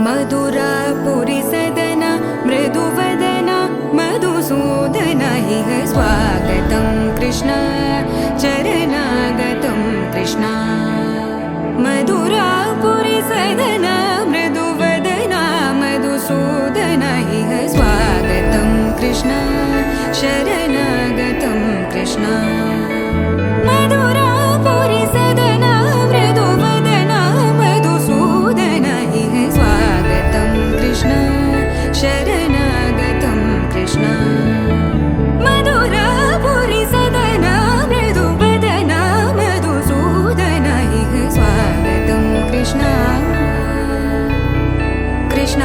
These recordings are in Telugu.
मधुरापुरी सदन मृदुवदन मधुसूदन इह स्वागतं कृष्ण चरणागतं कृष्ण मधुरापुरी सदन मृदुवदन मधुसूदन इह स्वागतं कृष्ण शरणागतं कृष्ण मधुरापुरी सदन मृदुवदन मधुसूदन इह स्वागतं कृष्ण शरणागतं कृष्ण मधुरापुरी सदन मृदुवदन मधुसूदन इह स्वागतं कृष्ण कृष्ण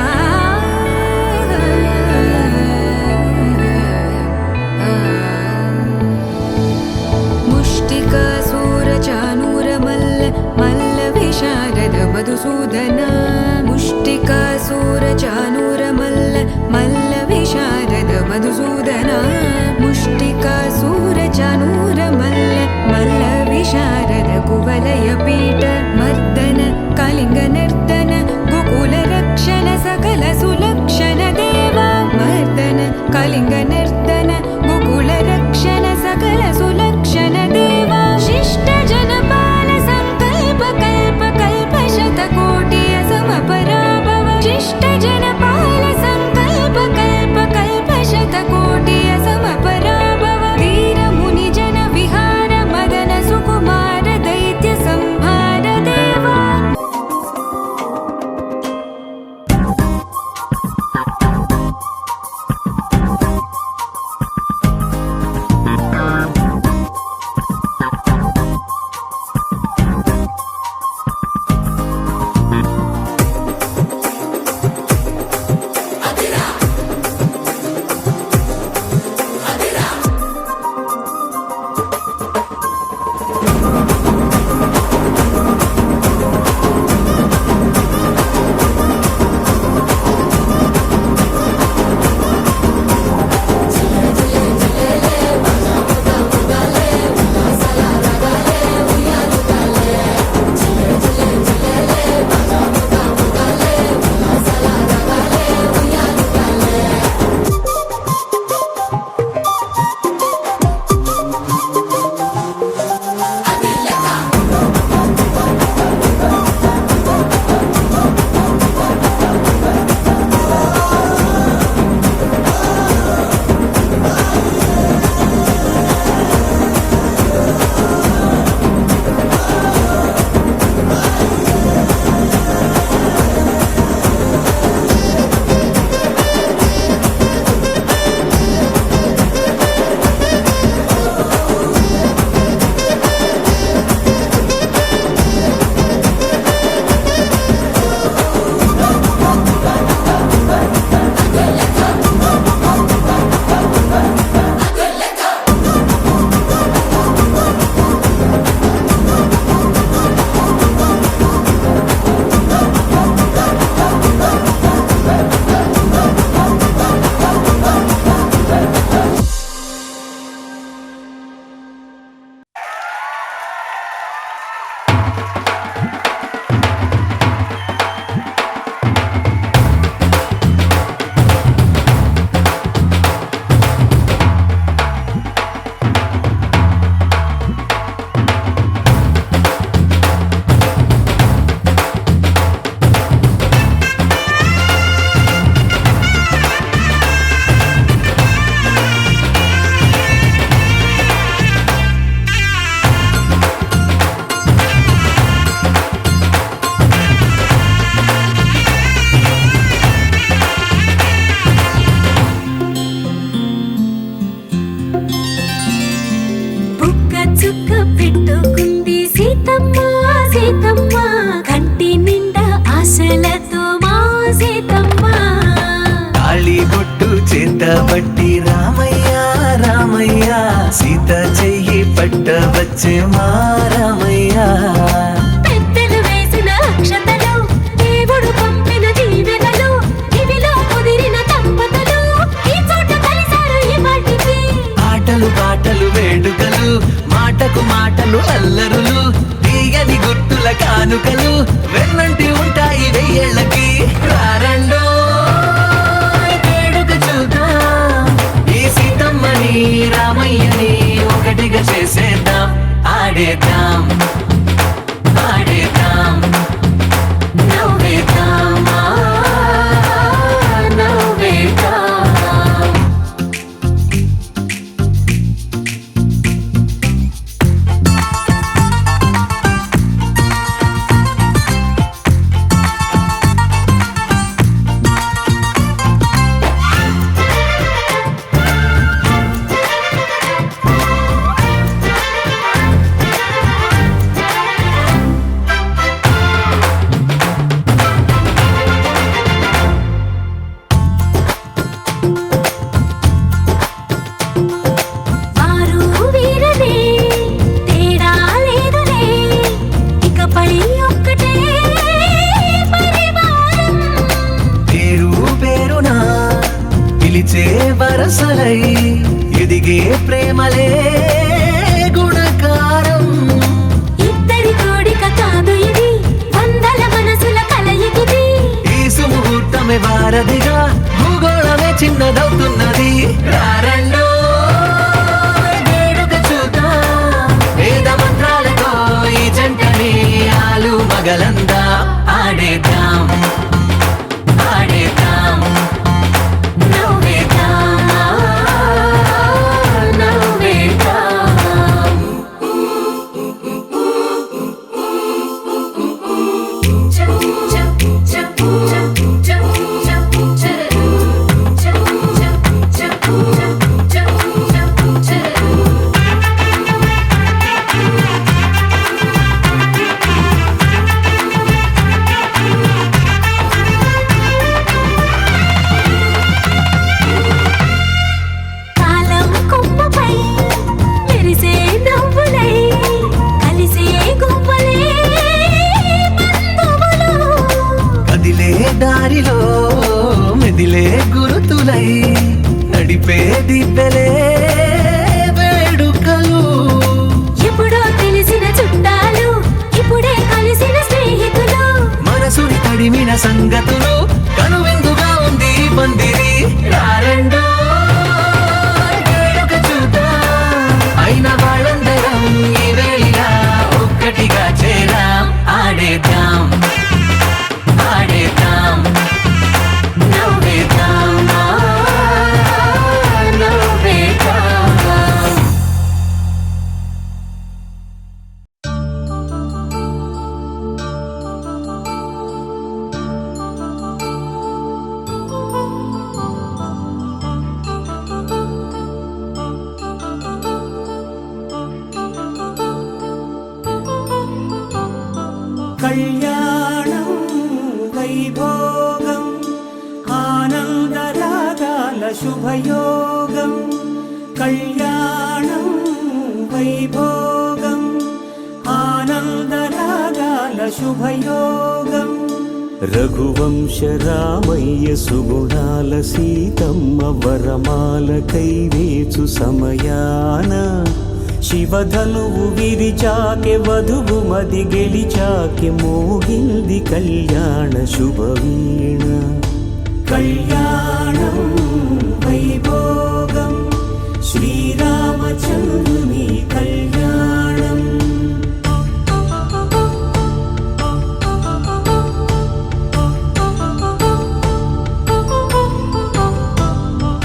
मधुसूदन मुष्टिकासुरचाणूरमल्ल मल्लविशारद मधुसूदन मुष्टिकासुरचाणूरमल्ल मल्लविशारद कुवलयपीठ मर्दन कलिङ्गनर्तन गोकुलरक्षण सकल सुलक्षण देवा मर्दन कलिङ्गनर्तन गोकुलरक्षण सकल सुलक्षण देवा शिष्ट जनपाल संकल्प कल्प कल्प शतकोटि असमपराभव शिष्ट जनपाल संकल्प कल्प कल्प शतकोटि असमपराभव वीर मुनि जन विहार मदन सुकुमार दैत्य संहार देवा పట్టి రామయ్య రామయ్య సీత చెయ్యి పట్ట వచ్చే మా రామయ్య పెద్దలు వేసిన అక్షతలు దేవుడు పంపిన దీవెనలు ఇవిలో కుదిరిన దంపతులు ఈ చోట కలిసారు ఈ పాటికి ఆటలు పాటలు వేడుకలు మాటకు మాటలు అల్లరులు తీయని గుర్తుల కానుకలు వెన్నంటి ఉంటాయి వెయ్యేళ్ళకి ఆడేద్దాం ఆడేద్దాం నవ్వేద్దాం నవ్వేద్దాం వారు వీరనే తేడా లేదులే ఇకపై ఒక్కటే పరివారం పేరు పేరునా పిలిచే వరసలై ఎదిగే ప్రేమలే గుణకారం ఇద్దరి కోడిక కాదు ఇది వందల మనసుల కలయికిది ఈ సుముహూర్తమే వారధిగా భూగోళమే చిన్నదవుతున్నది రారండో వేడుక చూద్దాం వేద మంత్రాలతో ఈ జంటని ఆలు మగలందా ఆడేద్దాం ఆడేద్దాం నవ్వేద్దాం నవ్వేద్దాం కాలం కొమ్మపై మెరిసే నవ్వులై కలిసే గువ్వలే బంధువులు కదిలే దారిలో మెదిలే గురుతులై నడిపే దిబ్బెలే వేడుకలు ఎప్పుడో తెలిసిన చుట్టాలు ఇప్పుడే కలిసిన స్నేహితులు మనసుని తడిమిన సంగతులు కనువిందుగా ఉంది ఈ పందిరి రారండో వేడుక చూద్దాం అయిన వాళ్ళందరం ఈ వేళ ఒక్కటిగా చేరాం ఆడేద్దాం ఆడేద్దాం నవ్వేద్దాం నవ్వేద్దాం కళ్యాణం వైభోగం ఆనందరాగాల శుభయోగం కళ్యాణం వైభోగం ఆనందరాగాల శుభయోగం రఘువంశ రామయ్య సుగుణాల సీతమ్మ వరమాల కైవేచు సమయాన శివధనువు విరిచాకె వధువు మది గెలిచాకె మోగింది కళ్యాణ శుభవీణ కళ్యాణం వైభోగం శ్రీరామచంద్రుని కళ్యాణం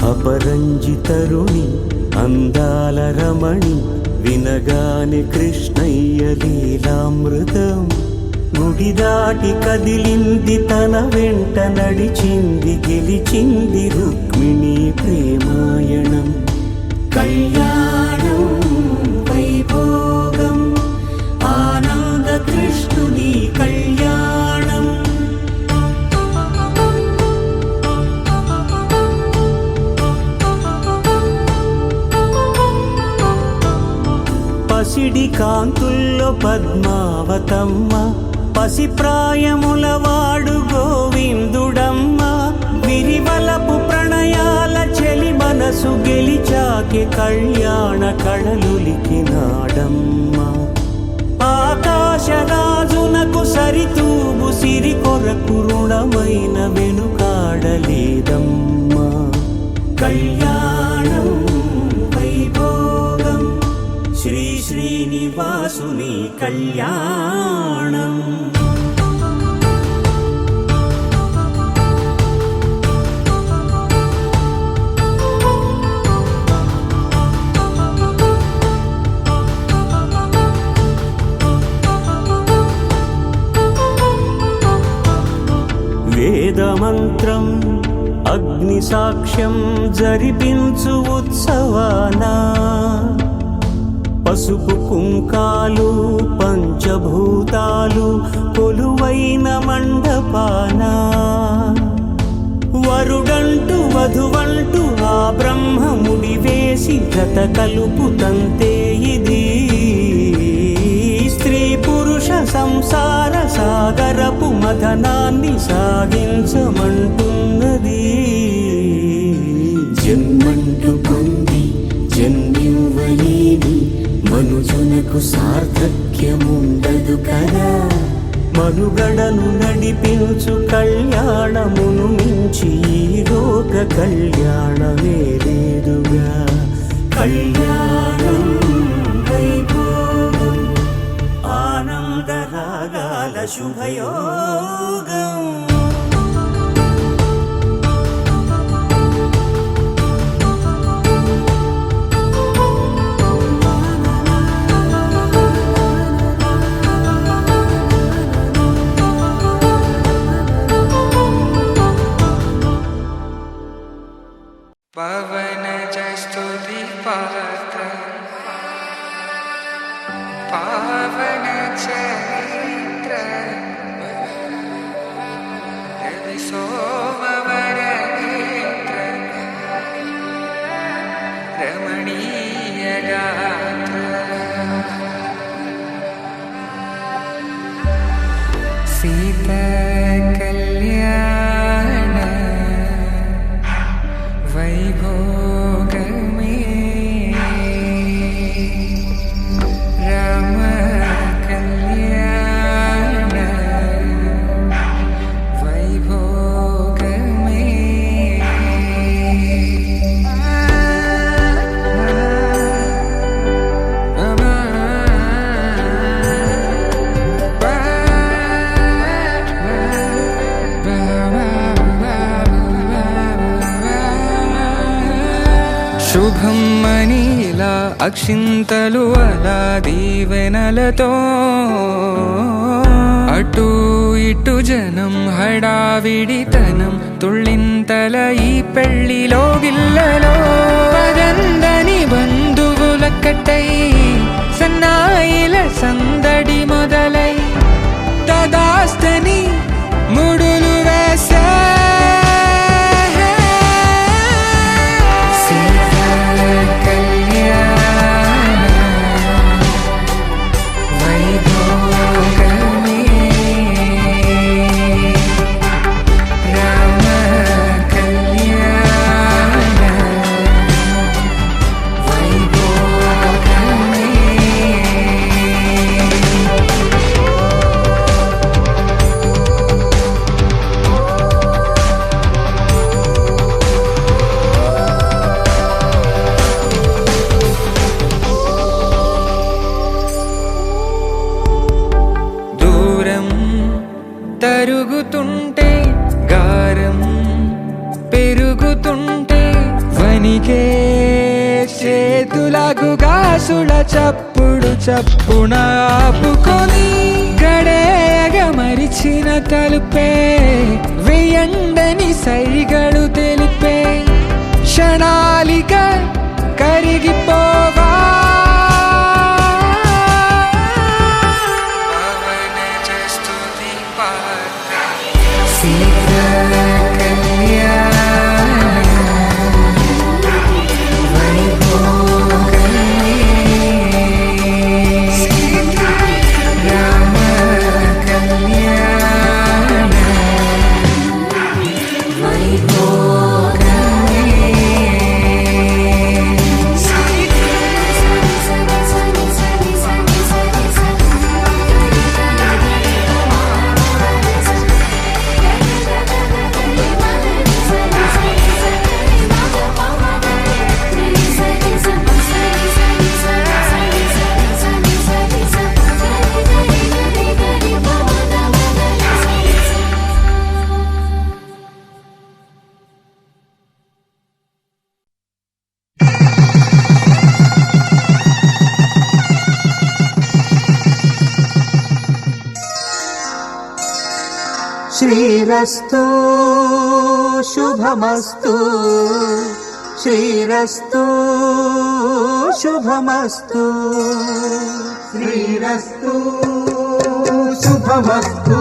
అపరంజి తరుణి అందాల రమణి వినగాని కృష్ణయ్య లీలామృతం గుడి దాటి కదిలింది తన వెంట నడిచింది గెలిచింది రుక్మిణి ప్రేమాయణం కళ్యాణం వైభోగం ఆనంద కృష్ణుని కళ్యాణం పసిడి కాంతుల్లో పద్మావతమ్మ పసిప్రాయముల వాడు గోవిందుడమ్మ విరివలపు ప్రణయాల చెలి మనసు గెలిచాకే కళ్యాణ కళలులికినాడమ్మ ఆకాశరాజునకు సరితూగు సిరి కొరకు రుణమైన వెనుకాడలేదమ్మా కళ్యాణం వైభోగం శ్రీ శ్రీని శ్రీనివాసుని కళ్యాణం. వేదమంత్రం అగ్ని సాక్ష్యం జరిపించు ఉత్సవాన పసుపు కుంకాలు పంచభూతాలు కొలువైన మండపాన వరుడంటూ వధువంటూ ఆ బ్రహ్మముడి వేసి జత కలుపుతంతే ఇది స్త్రీ పురుష సంసార సాగరపు మథనాన్ని సాగించమంటున్నది. జన్మంటూ పొంది జన్మివ్వలేని మనుజునకు సార్థక్యముండదు కదా. మనుగడను నడిపించు కళ్యాణమును మించి ఈ లోక కళ్యాణమే లేదుగా. కళ్యాణం వైభోగం ఆనందరాగాల శుభయోగం. పవన జస్తుతి పాత్ర పావన చరిత్ర రవి సోమవర నేత్ర రమణీయ గాత్ర సీతా కళ్యాణ వైభోగమే రామ కళ్యాణ వైభోగమే. శుభం మనీలా అక్షింతలు అలా దీవెనలతో అటు ఇటు జనం హడావిడితనం తుళ్ళింతల ఈ పెళ్లిలో గిల్లలో పదందని బంధువులక్కటై సన్నాయిల సందడి మొదలై తదాస్తని ముడులు వేసే తరుగుతుంటే గారం పెరుగుతుంటే వనికే చేతులకు గాసుల చప్పుడు చప్పున ఆపుకొని గడేగ మరిచిన తలుపే వెయ్యండని సైగడు తెలిపే క్షణాలిక కరిగిపోవా. శ్రీరస్తు శుభమస్తు శ్రీరస్తు శుభమస్తు శ్రీరస్తు శుభమస్తు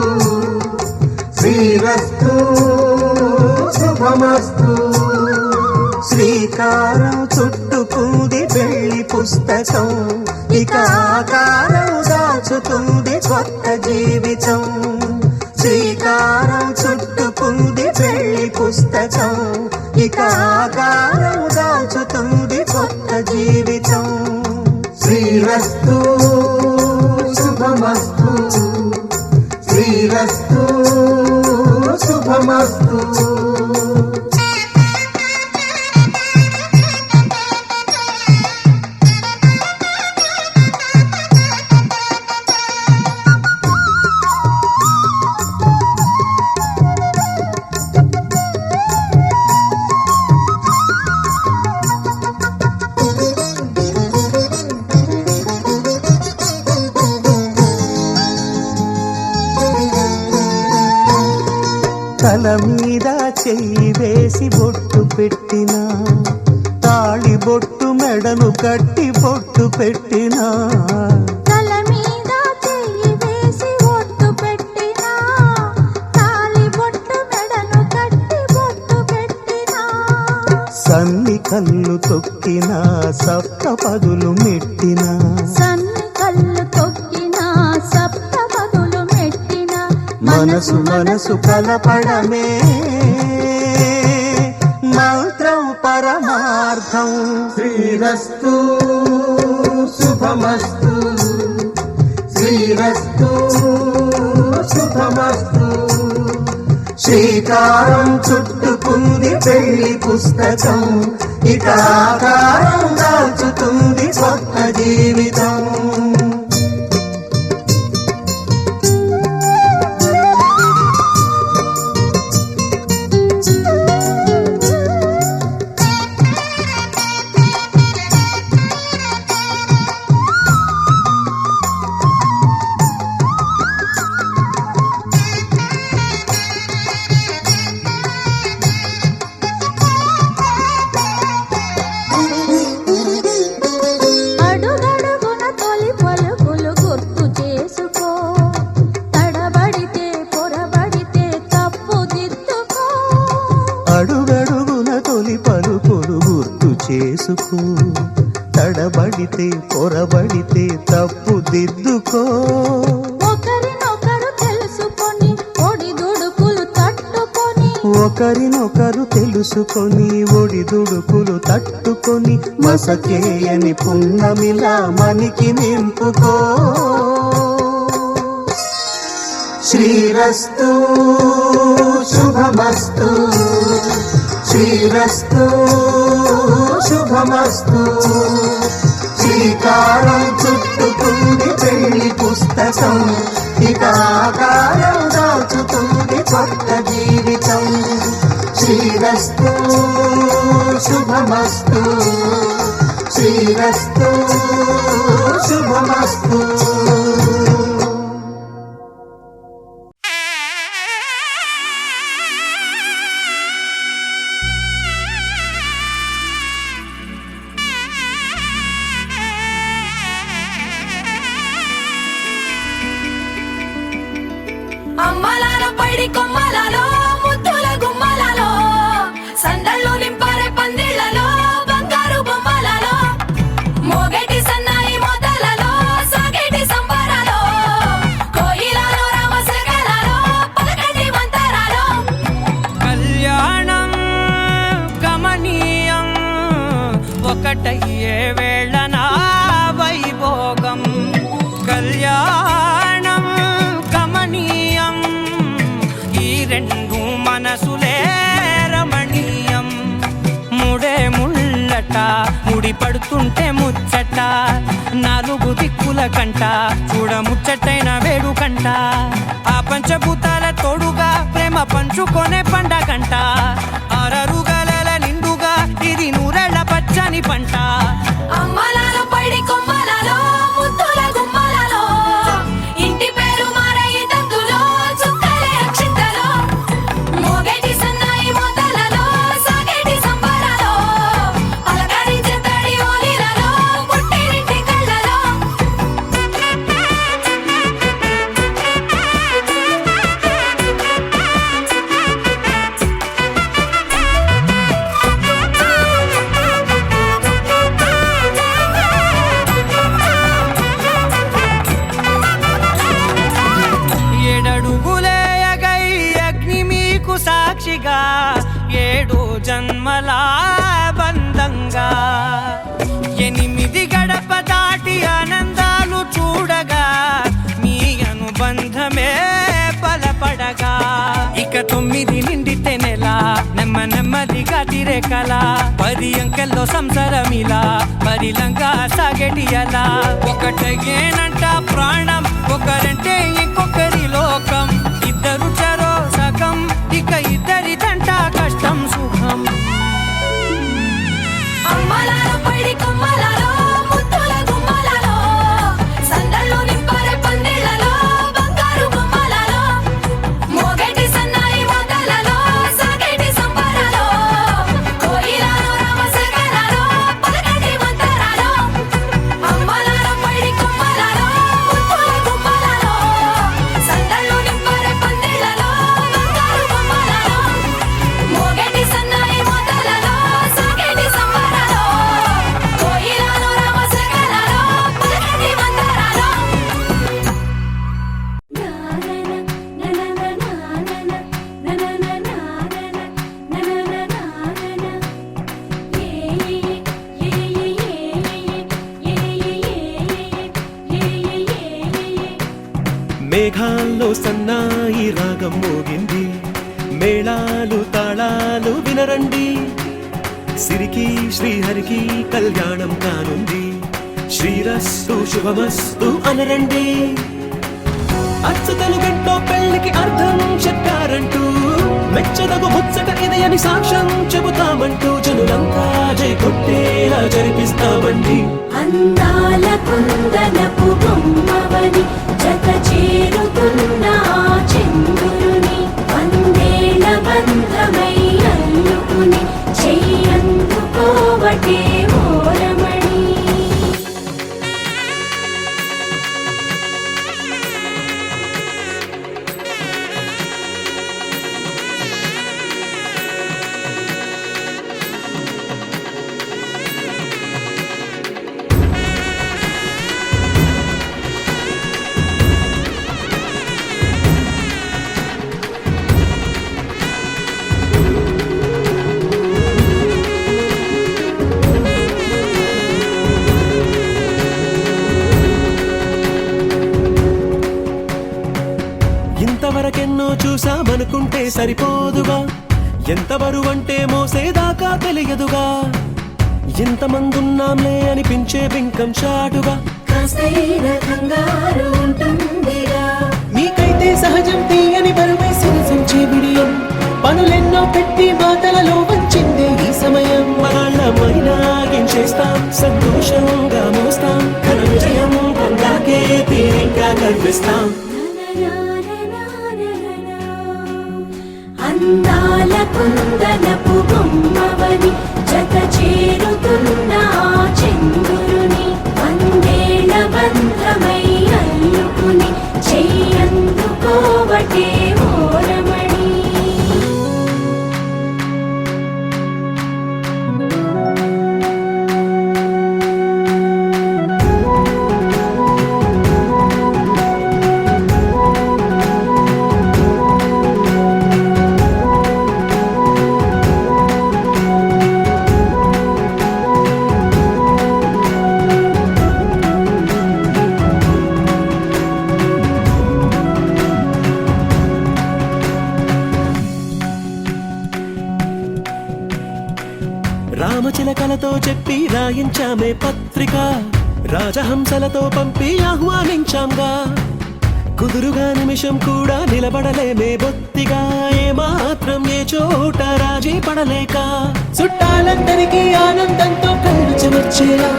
శ్రీరస్తు శుభమస్తు శ్రీకారం చుట్టుకుంది పెళ్లి పుస్తకం ఇక ఆకారం దాచుతుంది కొత్త జీవితం శ్రీకారం చుట్టుకుంది పెళ్లి పుస్తకం ఇక ఆకారం దాచుతుంది కొత్త జీవితం శ్రీరస్తు శుభమస్తు శ్రీరస్తు శుభమస్తు తల మీద చెయ్యి వేసి బొట్టు పెట్టినా తాళి బొట్టు మెడను కట్టి బొట్టు పెట్టినా తల మీద చెయ్యి వేసి ఒట్టు పెట్టినా తాళి బొట్టు మెడను కట్టి బొట్టు పెట్టినా సన్ని కళ్ళు తొక్కినా సప్త పదులు మెట్టినా సన్ని కళ్ళు తొక్కినా సప్త పదులు మెట్టినా మనసు మనసు కలపడమే మంత్రం పరమార్థం శ్రీరస్తు శుభమస్తు శ్రీరస్తు శుభమస్తు శ్రీకారం చుట్టుకుంది పెళ్లి పుస్తకం ఇక ఆకారం దాచుతుంది కొత్త జీవితం అడుగడుగున తొలి పలుకులు గుర్తు చేసుకో తడబడితే పొరబడితే తప్పు దిద్దుకో అడుగడుగున తొలి పలుకులు గుర్తు చేసుకో తడబడితే పొరబడితే తప్పు దిద్దుకో ఒకరినొకరు తెలుసుకొని ఒడిదుడుకులు తట్టుకొని ఒకరినొకరు తెలుసుకొని ఒడిదుడుకులు తట్టుకొని మసకేయని పున్నమిలా మనికి నింపుకో శ్రీరస్తు శుభమస్తు శ్రీరస్తు శుభమస్తు శ్రీకారం చుట్టుకుంది పెళ్లి పుస్తకం ఇక ఆకారం దాచుతుంది కొత్త జీవితం శ్రీరస్తు శుభమస్తు శ్రీరస్తు శుభమస్తు అమ్మలాల పైడి కొమ్మలలో ముద్దుల గుమ్మలలో సందళ్ళు నింపారే పందిళ్లలో బంగారు బొమ్మలలో మోగేటి సన్నాయి మోతలలో సాగేటి సంబరాలో కోయిలలో రామశకలలో పలకటి మంతరాలో కళ్యాణం గమనీయం ఒకటయ్యే వేళ నా వైభోగం కళ్యాణం గమనీయం ఈ రెండు మనసులే రమణీయం ముడే ముళ్ళట ముడి పడుతుంటే ముచ్చట నాలుగు దిక్కుల కంట చూడ ముచ్చటైన వేడుకంట ఆ పంచభూతాల తోడుగా ప్రేమ పంచుకొనే పండగంట అరరుగల నిండుగా ఇది నూరెళ్ళ పచ్చని పంట అమ్మలాల పైడి కొమ్మలలో ముద్దుల గుమ్మలలో ఇంటి పేరు మారయి తంతులో చుక్కలే అక్షింతలో 9 నిండితే నెల నెమ్మదిగా తిరే కల 10 అంకెల్లో సంసారమిలా పరిలంగా సాగేటి అలా ఒకటేనంట ప్రాణం ఒకరంటే ఇంకొకరి లోకం ఇద్దరు చరో సగం ఇక ఇద్దరిదంట కష్టం సుఖం అమ్మలార పైడి కొమ్మలలో ముద్దుల గుమ్మలలో సందళ్ళు నింపారే పందిళ్ళలో బంగారు గుమ్మలలో మోగేటి సన్నాయి మోతలలో సాగేటి సంబరాలో కోయిలలో రామశేఖరాలో పలకటి మంతరాలో అమ్మలార పైడి కొమ్మలలో ముద్దుల గుమ్మలలో సందళ్ళు నింపారే పందిళ్ళలో బంగారు గుమ్మలలో మోగేటి సన్నాయి మోతలలో సాగేటి సంబరాలో కోయిలలో రామశేఖరాలో పలకటి మంతరాలో మేఘాల్లో సన్నాయి రాగం మోగింది మేళాలు తాళాలు వినరండి సిరికి శ్రీహరికి కళ్యాణం కానుంది శ్రీరస్తు శుభమస్తు అనరండి అచ్చు తెలుగంటో పెళ్లికి అర్థం చెప్పారంటూ మెచ్చదగు ముచ్చట ఇది అని సాక్ష్యం చెబుతామంటూ జనులంతా జై కొట్టేలా జరిపిస్తామండి అందాల కుందనపు బొమ్మవని జత చేరుతున్న ఆ చంద్రుని వందేల బంధమై అల్లుకుని చెయ్యందుకోవటే ఓరమణి ఇంతవరకెన్నో చూసామనుకుంటే సరిపోదుగా ఎంత బరువంటే మోసేదాకా తెలియదుగా ఇంతమందున్నాంలే అనిపించే బింకం చాటుగా కాస్తైన కంగారు ఉంటుందిగా మీకైతే సహజం తీయని బరువై సిరసించే బిడియం పనులెన్నో పెట్టి మాటలలో వంచిందే ఈ సమయం వాళ్ళమైనా చేస్తాం సంతోషంగా మోస్తాం ఘన విజయం పొందాకే తీరిగ్గా కనిపిస్తాం అందాల కుందనపు బొమ్మవని జత చేరుతున్న ఆ చంద్రుని వందేల బంధమై అల్లుకుని చెయ్యందుకోవటే ఓరమణి రామచిలకలతో చెప్పి రాయించామే పత్రిక రాజహంసలతో పంపి ఆహ్వానించాంగా కుదురుగా నిమిషం కూడా నిలబడలేమే బొత్తిగా ఏమాత్రం ఏ చోట రాజీ పడలేక చుట్టాలందరికీ ఆనందంతో కళ్ళు చెమర్చేలా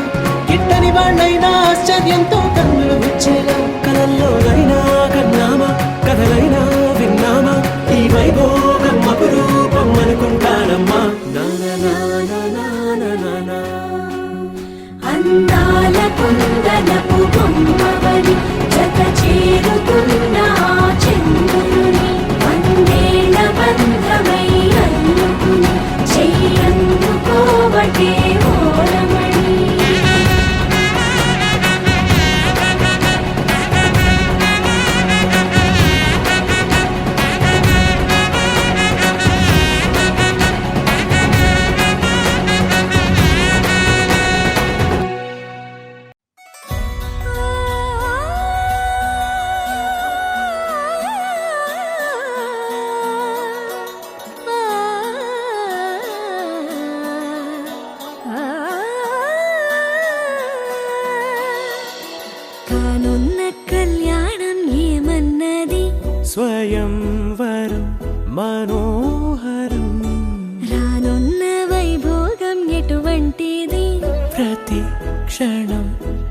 గిట్టని వాళ్ళైనా ఆశ్చర్యంతో కన్నులు వచ్చేలా కలల్లోనైనా కన్నామా కథలైనా విన్నామా ఈ వైభోగం అపురూపం అనుకుంటానమ్మా అందాల కుందనపు బొమ్మవని జత చేరుతున్న ఆ చంద్రుని వందేల బంధమై అల్లుకుని చెయ్యందుకోవటే ఓరమణి క్షణం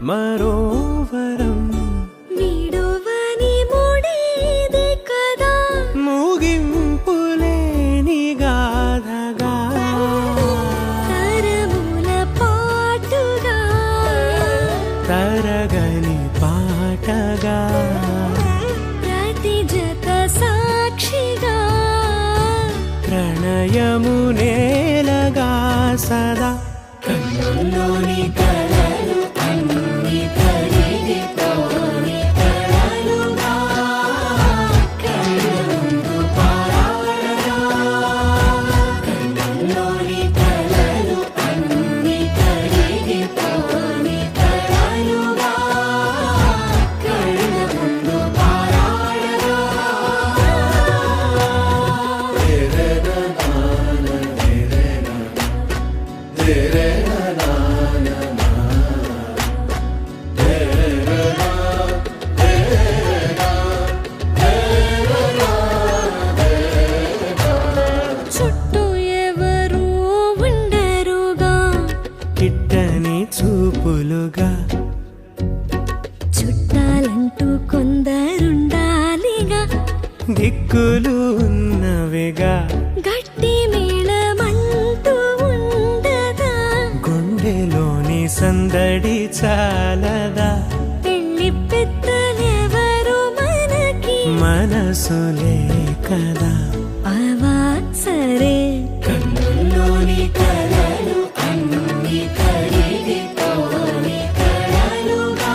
మరో వరం విడువని ముడిది కదా ముగింపులేని గాథగా తరముల పాటుగా తరగని పాటగా ప్రతి జత సాక్షిగా ప్రణయము నేలగా సదా కన్నుల్లోని కలలు అన్ని కరిగిపోని కలలుగా కళ్ళముందు పారాడగా కన్నుల్లోని కలలు అన్ని కరిగిపోని కలలుగా కళ్ళముందు పారాడగా చుట్టూ ఎవరు ఉండరుగా కిట్టని చూపులుగా చుట్టాలంటూ కొందరుండాలిగా దిక్కులు ఉన్నవిగా గట్టి మేళమంటూ ఉండగా గుండెలోని సందడి చాలదా పెళ్లి పెద్దలెవరు మనకి మనసులే కదా అవా సరే కన్నుల్లోని కలలు అన్ని కరిగిపోని కలలుగా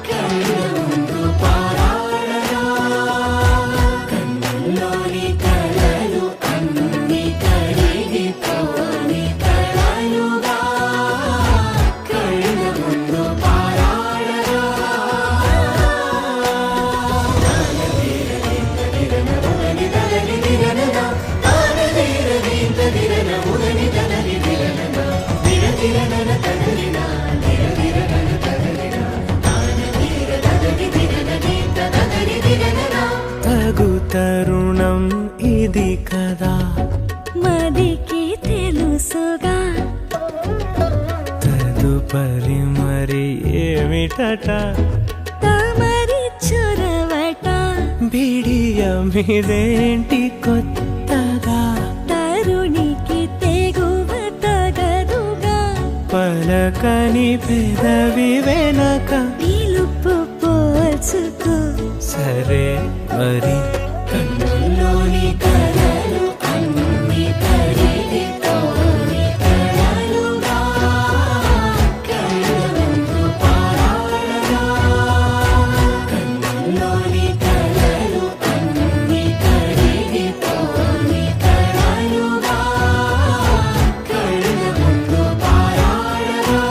కళ్ళముందు పారాడగా కన్నుల్లోని కలలు అన్ని కరిగిపోని కలలుగా కళ్ళముందు పారాడగా తగు తరుణం ఇది కదా మదికి తెలుసుగా తదుపరి మరి ఏమిటట తమరి చొరవట బిడియమిదేంటి కొత్తగా తరుణికి తెగువ తగదుగా పలకని పెదవి వెనక పిలుపు పోల్చుకో సరే మరి కన్నుల్లోని కలలు అన్ని కరిగిపోని కలలుగా కళ్ళముందు పారాడగా కన్నుల్లోని కలలు అన్ని కరిగిపోని కలలుగా కళ్ళముందు పారాడగా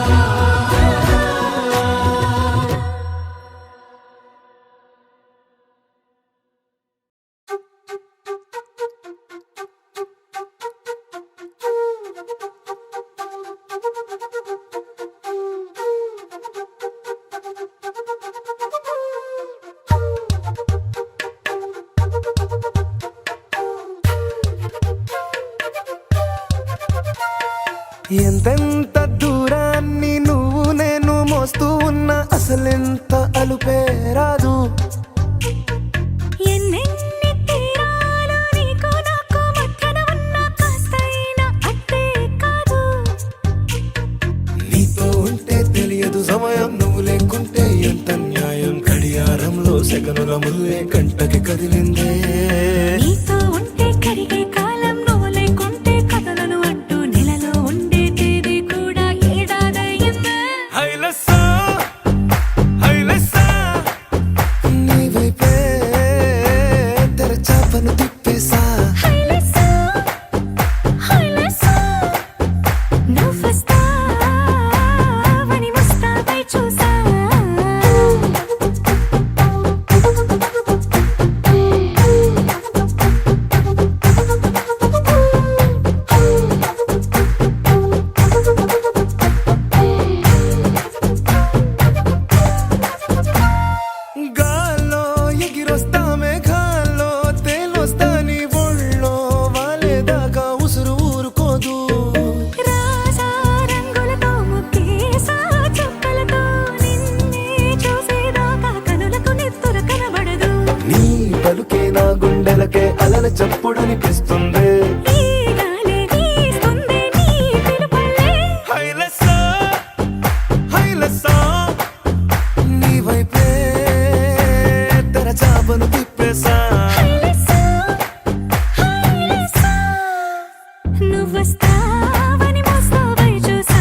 ఎంతెంత దూరాన్ని నువ్వు నేను మోస్తూ ఉన్నా అసలెంత అలుపే రాదు ఎన్నెన్ని తీరాలు నీకు నాకు మధ్యన ఉన్న కాస్తైనా అట్టే కాదు నీతో ఉంటే తెలియదు సమయం నువ్వు లేకుంటే ఎంత న్యాయం గడియారంలో సెకనుల ముల్లే గంటకి కదిలిందే నీతో ఉంటే కరిగే కాలం నువ్వు లేకుంటే కథలను అంటూ నెలలో ఉండే తేదీ కూడా ఏడాదయ్యిందే హైలసా హైలసా నీ వైపే తెరచాపను తిప్పేసా హైలెస్సా హైలెస్సా నువ్వు వస్తావని ముస్తాబై చూసా గుండెలకే అలల చప్పుడనిపిస్తుంది. ఈ గాలి వీస్తుంది నీ పిలుపులే హైలెస్సా హైలెస్సా నీ వైపే తెరచాపను తిప్పేసా. హైలెస్సా హైలెస్సా నువ్వొస్తావని మోస్తావై చూసా.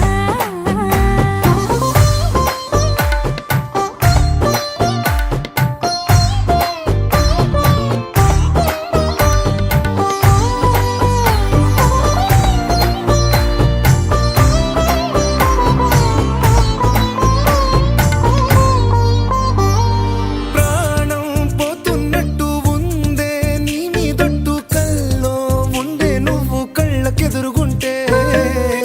ప్రాణం పోతున్నట్టు ఉందే నీ మీదట్టు కల్లో ఉండే నువ్వు కళ్ళకెదురుగుంటే.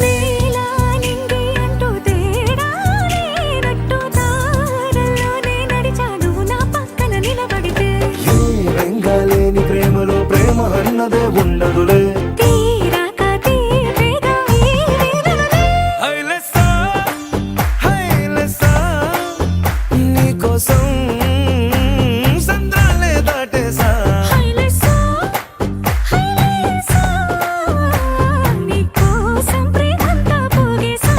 నీలా నింగి అంటూ తేడా లేనట్టు దారుల్లోనే నడిచాను నా పక్కన నిలబడితే. ఏ రంగాలేని ప్రేమలో ప్రేమ అన్నదే ఉండదులే. తీరాక తీపేగా ఈ వేదనలే. హైలెస్సా హైలెస్సా నీకోసం సంద్రాలే దాటేసా. హైలెస్సా హైలెస్సా నీకోసం ప్రేమంతా పోగేసా.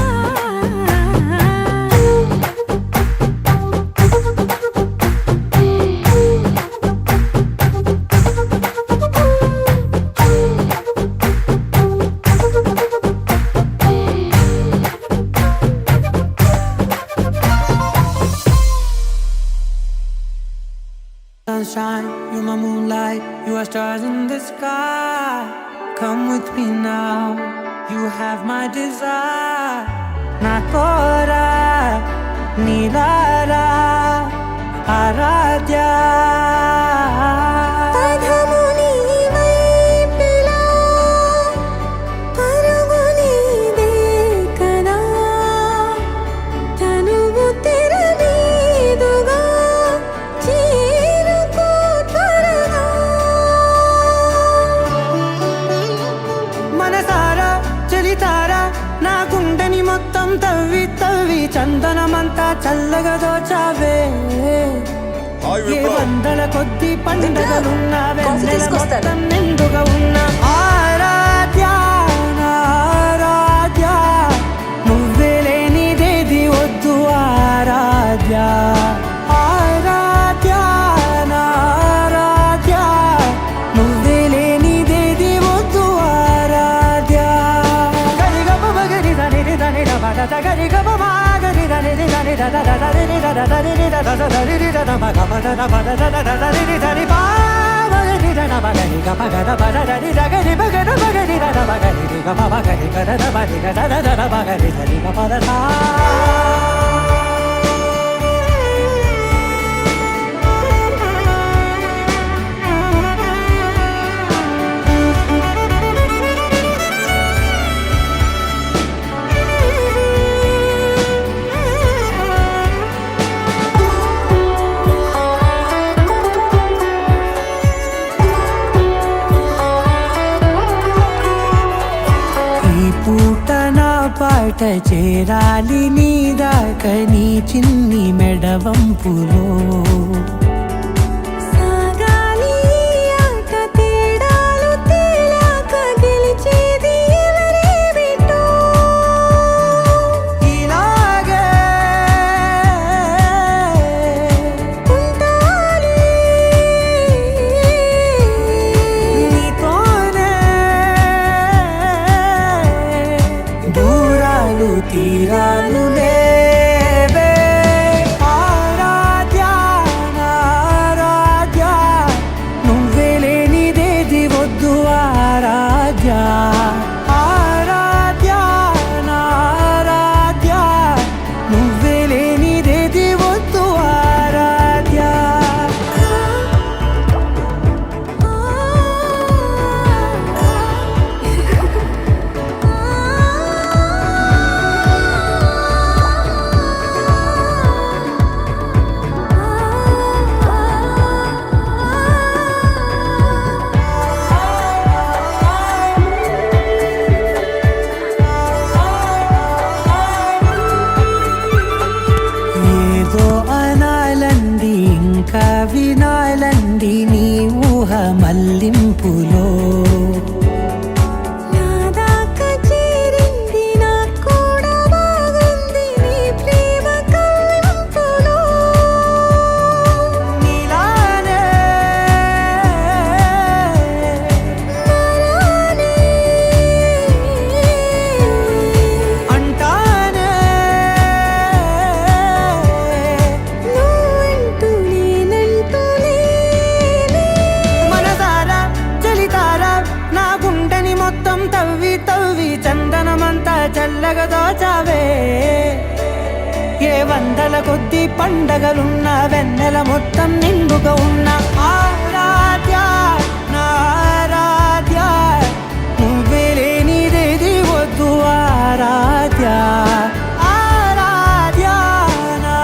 Sunshine, you're my moonlight, you are stars in the sky. Come with me now, you have my desire. Nakora, Nilara, Aradhya. పదము నీ వైపులా పరుగు నీదే కదా. తనువు తెర మీదుగా చేరుకో త్వరగా. మనసారా చలితారా నా గుండెని మొత్తం తవ్వి తవ్వి చందనమంతా చల్లగా దోచావే. ఏ వందల కొద్ది పండుగలున్నా వెన్నెల మొత్తం నిండుగా ఉన్న ఆరాధ్య నా ఆరాధ్య నువ్వే లేనిదేది వద్దు ఆరాధ్య. ఆరాధ్య నా ఆరాధ్య నువ్వే లేనిదేది వద్దు ఆరాధ్య. గరిగమ మగరి దని దని బడ గరి గమ మాగరి దని దని ద ద ద దని ద ద దని ద ద ద దని ద ద మగ మద ద బద ద ద ద దని దని బా మగరి ద న మగరి గమ గ ద బద దని ద గరి మగ ద మగరి ద ద మగరి గమ మగరి గ ద ద బది గ ద ద ద మగరి దని గ పద ధా. ఈ పూట నా పాట చేరాలి నీ దాకా నీ చిన్ని మెడవంపులో. సాగాలి ఆట తేడాలు తేలాక గెలిచేది ఎవరేమిటో. ఇలాగే ఉంటాలి నీతోనే దూరాలు తీరాలు లేవే. ఆరాధ్య నా ఆరాధ్య నువ్వే లేనిదేది వద్దు ఆరాధ్య. ఆరాధ్య నా ఆరాధ్య నువ్వే లేనిదేది వద్దు ఆరాధ్య. ఏదో అనాలంది ఇంకా వినాలంది నీ ఊహ మల్లింపులో నా దాకా చేరింది నాకు కూడా బాగుంది నీ ప్రేమ కవ్వింపులో నీలానే నాలానే అంటానే నువ్వంటూ నేనంటూ లేనే మనసారా చలితారా నా గుండెని మొత్తం తవ్వి తవ్వి చందనమంతా చల్లగా దోచావే ఏ వందల కొద్ది పండగలున్న వెన్నెల మొత్తం నిండుగా ఉన్న ఆరాధ్య నా ఆరాధ్య నువ్వే లేనిదేది వద్దు ఆరాధ్య ఆరాధ్య నా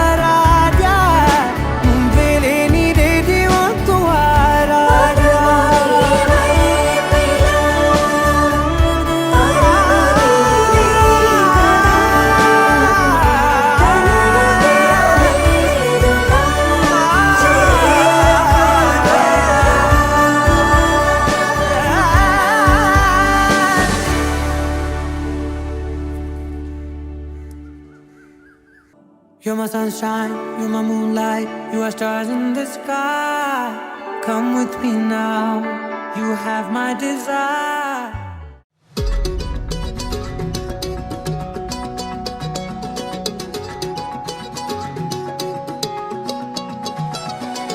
ఆరాధ్య నువ్వే లేనిదేది వద్దు ఆరాధ్య You're my sunshine, you're my moonlight, you are stars in the sky. Come with me now, you have my desire.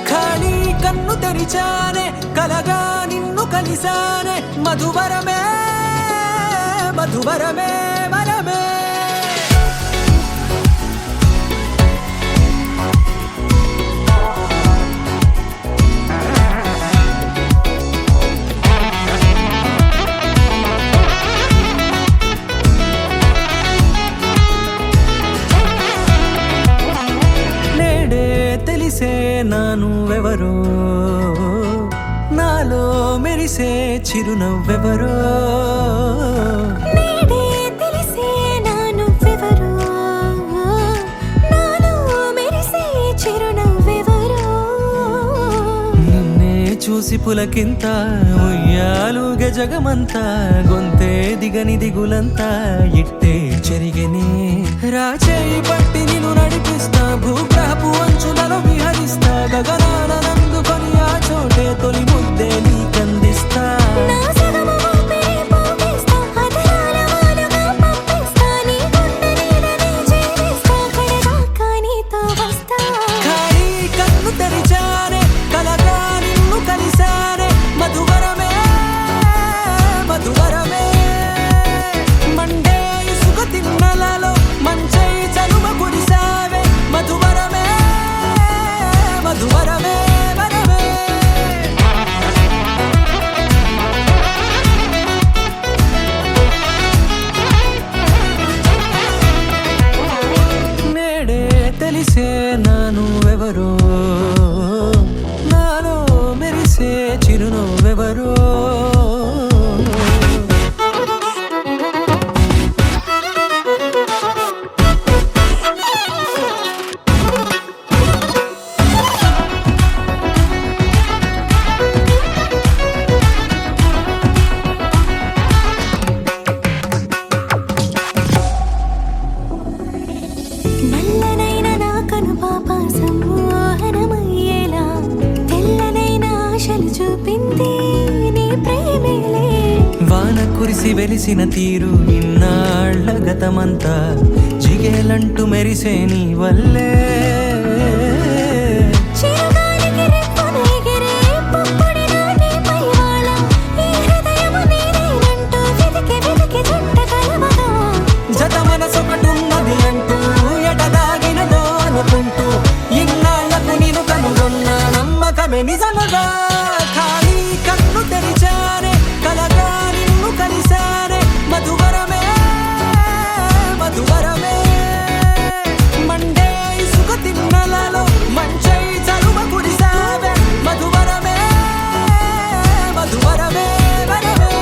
ఖాళీ కన్ను తెరిచానే కలగా నిన్ను కలిసానే మధువరమే మధువరమే వరమే నేడే తెలిసే నా నువ్వెవరో నాలో మెరిసే చిరునవ్వెవరో నేడే తెలిసే నా నువ్వెవరో నాలో మెరిసే చిరునవ్వెవరో నిన్నే చూసి పులకింత ఉయ్యాలుగ జగమంతా గొంతే దిగని దిగులంతా ఇట్టే చెరిగెనే రాచేయి పట్టి నిన్ను నడిపిస్తా భూగ్రహపు అంచులలో విహరిస్తా గగనాన నందుకొని ఆ చోటే తొలి ముద్దే నీకందిస్తా నా సగము ఊపిరి పోగేస్తా అదరాల వాలుగా పంపిస్తా నీ గుండె నీడనే చేరిస్తా కడదాకా నీతో వస్తా ఖాళీ కన్ను తెరిచానే కలగా నిన్ను కలిసానే మధువరమే మధువరమే మండే ఇసుక తిన్నలలో మంచై చలువ కురిసావే మధువరమే మధువరమే వరమే నేడే తెలిసే నా నువ్వెవరో నాలో మెరిసే చిరునవ్వెవరో నల్లనైన నా కనుపాప సమ్మోహనమయ్యేలా తెల్లనైన ఆశలు చూపింది నీ ప్రేమేలే వాన కురిసి వెలిసిన తీరు ఇన్నాళ్ల గతమంతా జిగేలంటూ మెరిసే నీ వల్లే చిరుగాలికి రెప్పన ఎగిరే పుప్పొడిన నీపై వాళ ఈ హృదయము నీదేనంటూ వెతికి వెతికి జంట కలవగా జత మనసొకటున్నది అంటూ ఎడదాగినదో అనుకుంటూ ఇన్నాళ్లకు నేను కనుగొన్న నమ్మకమే నిజముగా ఖాళీ కన్ను తెరిచానే కలగా నిన్ను కలిసానే మధువరమే మధువరమే మండే ఇసుక తిన్నలలో మంచై చలువ కురిసావే మధువరమే మధువరమే వరమే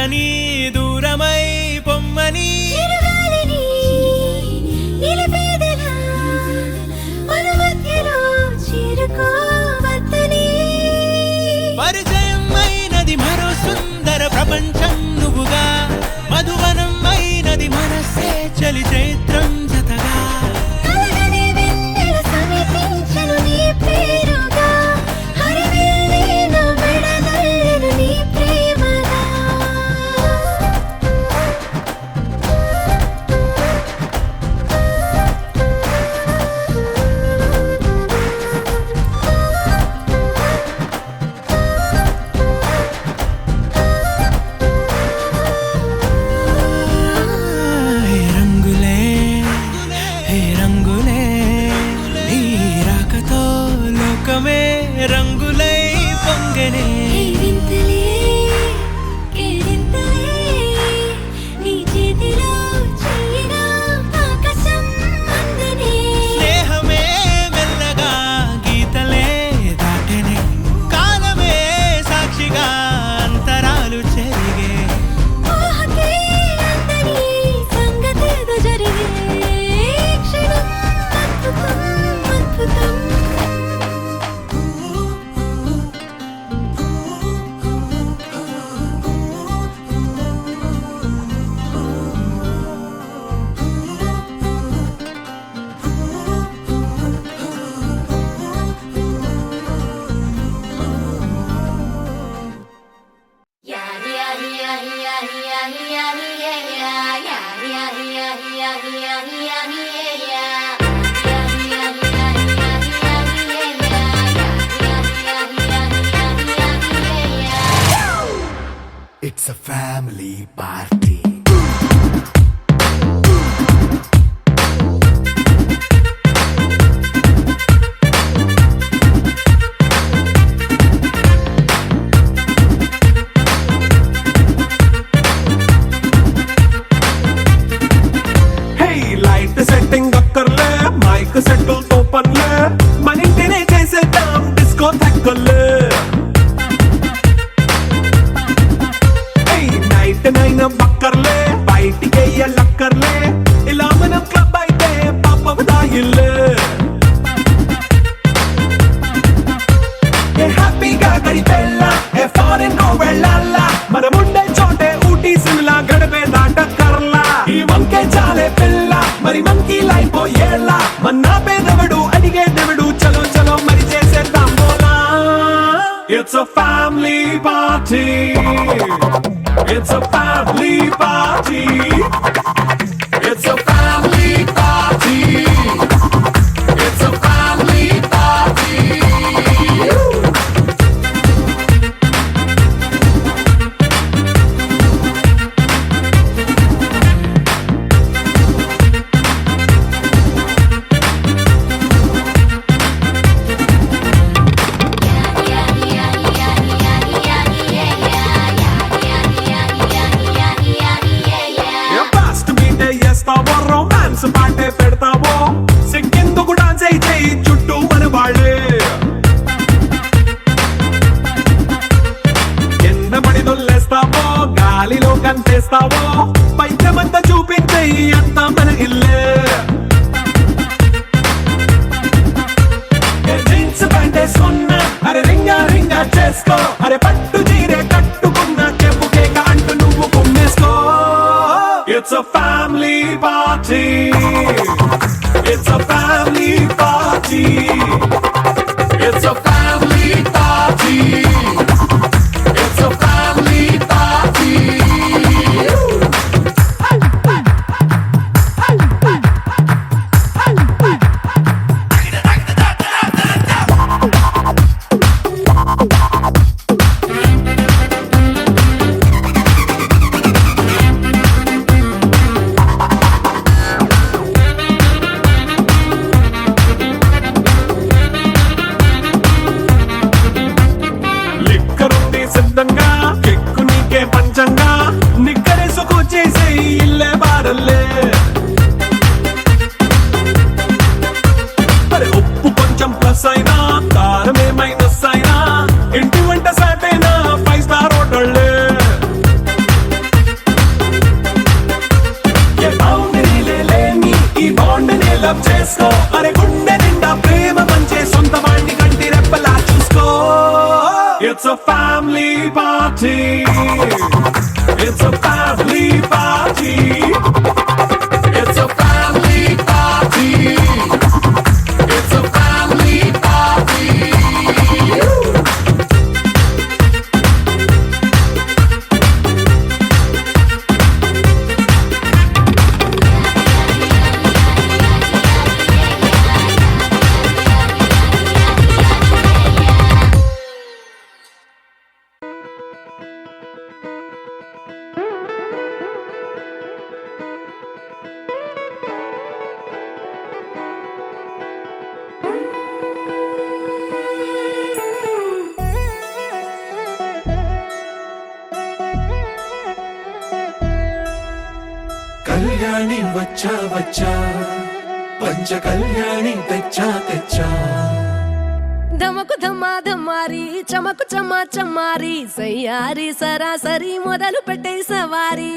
చేరని దూరమై పొమ్మని చిరుగాలిని నిలిపేదెలా మన మధ్యలో చేరుకోవద్దని పరిచయం అయినది మరో సుందర ప్రపంచం నువ్వుగా మధువనం అయినది మనస్సే చలి చైత్రం జతగా కలగని వెన్నెల సమీపించను నీ పేరుగా హరివెల్లి నా మెడనల్లెను నీ ప్రేమగా హే రంగులే హే రంగులే నీ రాకతో లోకమే రంగులై పొంగనే ఈ వింతలే కేరింతలే నీ చేతిలో చెయ్యిగా ఆకాశం అందనే స్నేహమే మెల్లగా గీతలే దాటెనే కాలమే సాక్షిగా అంతరాలు చెరిగే ఊహకే అందని సంగతేదో జరిగే క్షణం అద్భుతం అద్భుతం It's a family party. Hey, light setting అక్కర్లే మైక్ సెట్టుల్ తో పనులే మన ఇంటినే చేసేద్దాం డిస్కో థక్కర్లే నైట్ నైన్ బక్కర్లే బయటికి లక్కర్లే ఇలా మనం క్లబ్ అయితే పాపదాయిల్లే హ్యాపీగా గడిపెళ్ళా ఫారెన్ వెళ్ళాలా మనం ఉండే చోటే ఊటీ సిమ్లా గడిపే దాటక్కర్లా ఈ వంకే చాలే పిల్ల మరి మంకీ లైఫ్ ఏళ్ళ మన్నా పేదవడు అడిగేదెవడు చలో చలో మరి చేసేద్దాం బోలా it's a family party. It's a family party. It's a family party. It's a family party. Fast మీటే చేస్తావో రొమాన్స్ పాటే పెడతావో సిక్కిందుకు డాన్స్ అయి చేయి చుట్టూ మన వాళ్ళే కింద పడి దొల్లేస్తావో గాలిలో కంటేస్తావో పైకమంతా చూపించేయి అంతా మన ఇల్లే జీన్స్ ప్యాంట్ వేసుకున్నా అరే రింగా రింగా చేసుకో అరే పట్టు చీరే కట్టుకున్నా చెప్పు కేక అంటూ నువ్వు కుమ్మేసుకో It's a family party. It's a family party. It's a family party. It's a family party. లిక్కరుంది సిద్ధంగా కెక్కు నీకే పంచంగా నిక్కరేసుకు చేసే ఇల్లే బారల్లే మరి ఉప్పు కొంచెం ప్లస్ అయినా కారం ఏమైనస్ అయినా ఇంటి వంట సాటైనా 5 star హోటళ్ళే It's a family party. It's a family party. It's a family party. It's a family party. Kalyani వచ్చా వచ్చా పంచ కళ్యాణి తెచ్చా తెచ్చా ధమకు ధమా ధమారి చమకు చమా చమారి సయ్యారి సరాసరి మొదలు పెట్టే సవారీ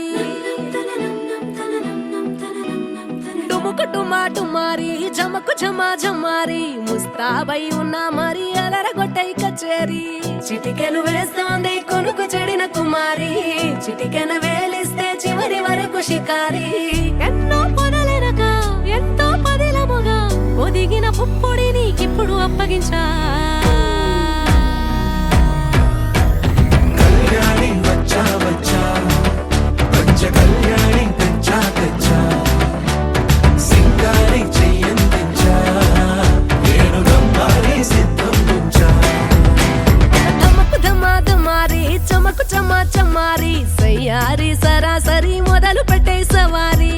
డుముకు డుమా డుమారి జమకు ఝమా ఝమారి ముస్తాబై ఉన్నా మరి అలరగొట్టై కచేరి చిటికెను వేస్తోంది కొనుకు చెడిన కుమారి చిటికెన వేలిస్తే చివరి వరకు షికారి ఎన్నో పొదలెనక ఎంతో పదిలముగా ఒదిగిన పుప్పొడి నీకిప్పుడు అప్పగించా కళ్యాణి వచ్చా వచ్చా పంచ కళ్యాణి తెచ్చా తెచ్చా సింగారి చెయ్యందించా నేను గమ్మారి సిద్ధం ఉంచా ధమకు ధమా ధమారి చమకు చమా చమారి సయ్యారి సరాసరి మొదలు పెట్టే సవారీ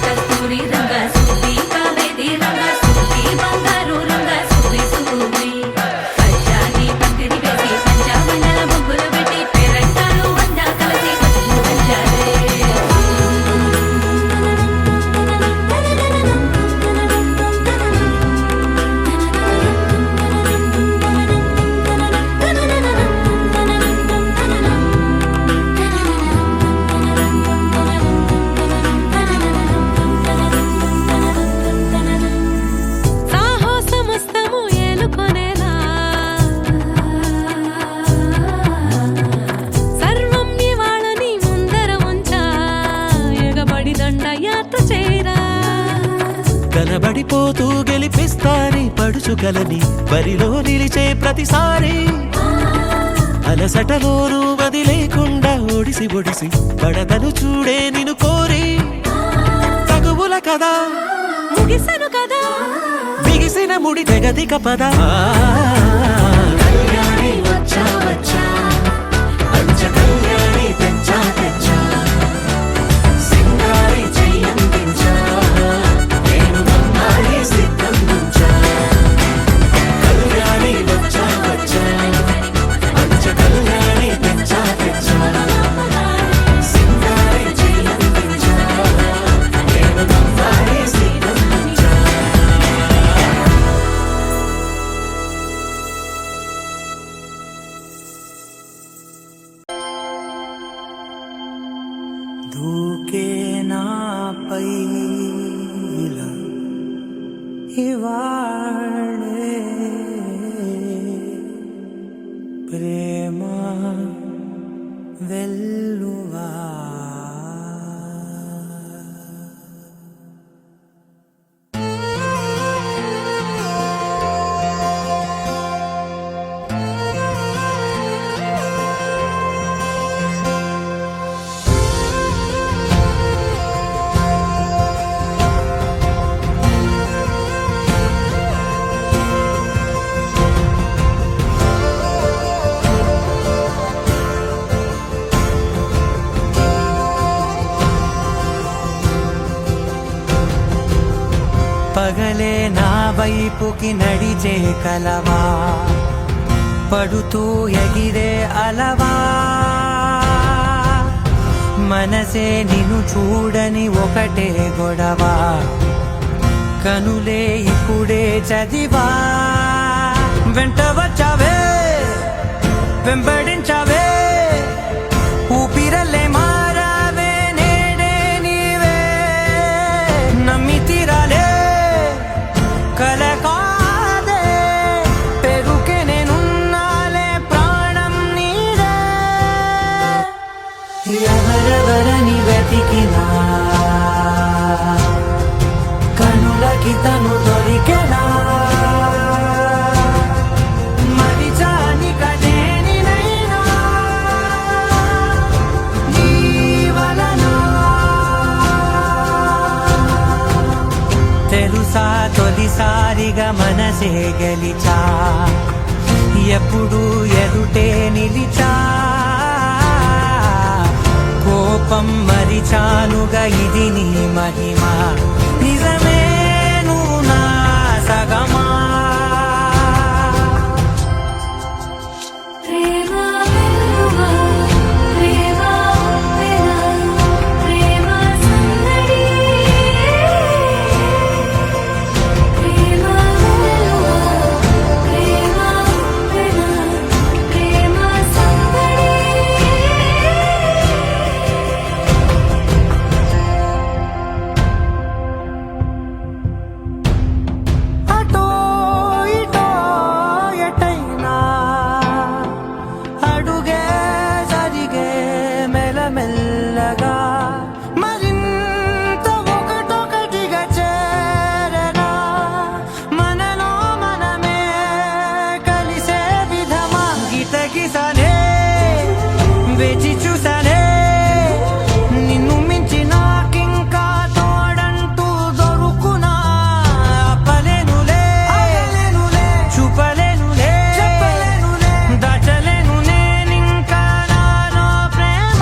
కస్తూరి రంగ సుబ్బి కావేరి రంగ సుబ్బి బంగారు రంగ సుబ్బి సుబ్బి పంచాని పందిరి వేసి పంచామండల ముగ్గులు పెట్టి పేరంటాలు అందా కలిసి బతుకు పంచాలే సాహసమస్తము ఏలుకొనేలా సర్వం ఇవాళని ముందర ఉంచా ఎగబడి దండయాత్ర చేరా కనబడిపోతూ గెలిపిస్తాని పడుచుకలని బరిలో నిలిచే ప్రతిసారి అలసటలోనూ వదిలేకుండా ఒడిసి ఒడిసి పడతను చూడే నిన్ను కోరి తగువుల కదా ముగిసెను కదా బిగిసిన ముడి తెగదిక పద కళ్యాణి వచ్చా వచ్చా పంచ కళ్యాణి తెచ్చా తెచ్చా సింగారి చెయ్యందించా నేను గమ్మారి సిద్ధం ఉంచా కళ్యాణి వచ్చా వచ్చా పంచ కళ్యాణి తెచ్చా తెచ్చా సింగారి చెయ్యందించా నేను గమ్మారి సిద్ధం ఉంచా దూకే నాపై ఇలా ఇవాళే ప్రేమ వెల్లువా పగలే నా వైపుకి నడిచే కలవా పడుతూ ఎగిరే అలవా మనసే నిన్ను చూడని ఒకటే గొడవ కనులే ఇప్పుడే చదివా వెంట వచ్చావే వెంబడించావే ఊపిరల్లే మారావే నేడే నీవే నమ్మి తీరాలే కల కాదే పెరుకే నేనున్నాలే ప్రాణం నీదే ఎవరెవరని వెతికినా కనులకి తను దొరికెనా మరిచాని కదేనినైనా నీ వలన తెలుసా తొలిసారిగా మనసే గెలిచా ఎప్పుడు ఎదుటే నిలిచా కోపం మరిచానుగా ఇది నీ మహిమ నిజమే నువ్వు నా సగమా ప్రేమ వెలుగా ప్రేమ వెలా ప్రేమ సందడి ప్రేమ వెలుగా ప్రేమ వెలా ప్రేమ సందడి అటో ఇటో ఎటైనా అడుగే జరిగే మెల్లమెల్లగా మరింత ఒకటొకటిగా చేరనా మనలో మనమే కలిసే విధమా గీతగిసనే వేచి చూసానే నిన్ను మించి నాకింకా తోడంటూ దొరుకునా అప్పలేనులే చూపలేనులే దాచలేను నేనింకా నాలో ప్రేమ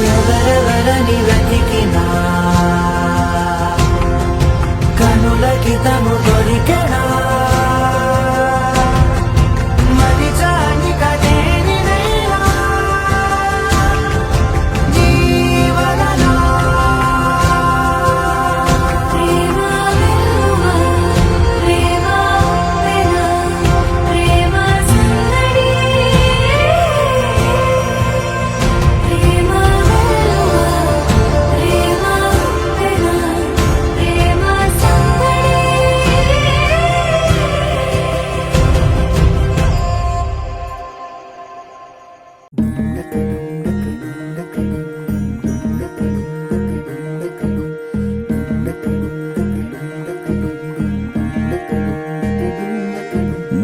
ఎవరెవరని వెతికినా కనులకి తను దొరికెనా మరిచాని కదేనినైనా నీ వలన ప్రేమ వెలుగా ప్రేమ వెలా ప్రేమ సందడి ప్రేమ వెలుగా ప్రేమ వెలా ప్రేమ సందడి